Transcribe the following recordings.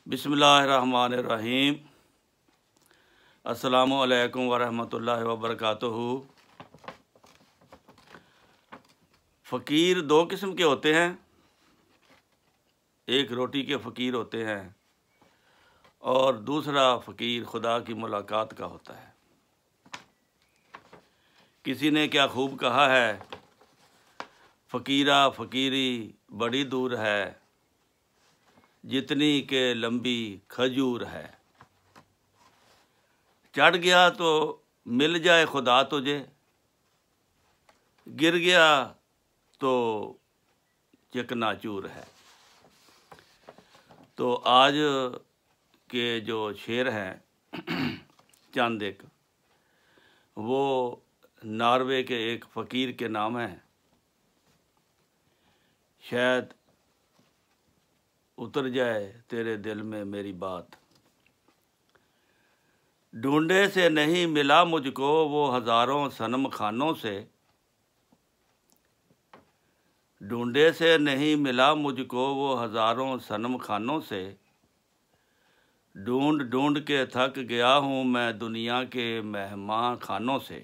بسم اللہ الرحمن الرحیم۔ السلام علیکم ورحمۃ اللہ وبرکاتہ۔ فقیر دو قسم کے ہوتے ہیں، ایک روٹی کے فقیر ہوتے ہیں اور دوسرا فقیر خدا کی ملاقات کا ہوتا ہے۔ کسی نے کیا خوب کہا ہے، فقیرہ فقیری بڑی دور ہے، جتنی کہ لمبی کھجور ہے۔ چڑھ گیا تو مل جائے خدا تجھے، گر گیا تو چکنا چور ہے۔ تو آج کے جو شعر ہیں چند ایک، وہ ناروے کے ایک فقیر کے نام ہیں، شاید اتر جائے تیرے دل میں میری بات۔ ڈھونڈے سے نہیں ملا مجھ کو وہ ہزاروں صنم خانوں سے، ڈھونڈے سے نہیں ملا مجھ کو وہ ہزاروں صنم خانوں سے، ڈھونڈ ڈھونڈ کے تھک گیا ہوں میں دنیا کے مہمان خانوں سے۔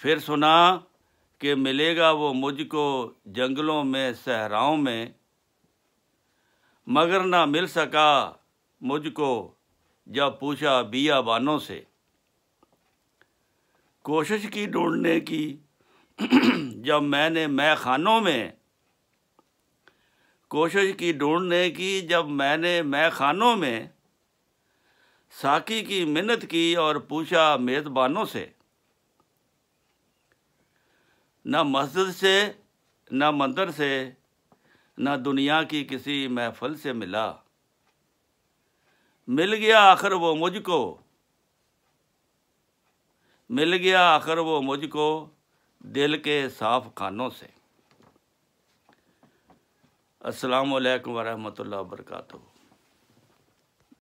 پھر سنا کہ ملے گا وہ مجھ کو جنگلوں میں صحراؤں میں، مگر نہ مل سکا مجھ کو جب پوچھا بیابانوں سے۔ کوشش کی ڈھونڈنے کی جب میں نے مے خانوں میں، کوشش کی ڈھونڈنے کی جب میں نے مے خانوں میں، ساقی کی منت کی اور پوچھا میزبانوں سے۔ نہ مسجد سے نہ مندر سے نہ دنیا کی کسی محفل سے ملا، مل گیا آخر وہ مجھ کو، مل گیا آخر وہ مجھ کو دل کے صاف خانوں سے۔ السلام علیکم ورحمۃ اللہ وبرکاتہ۔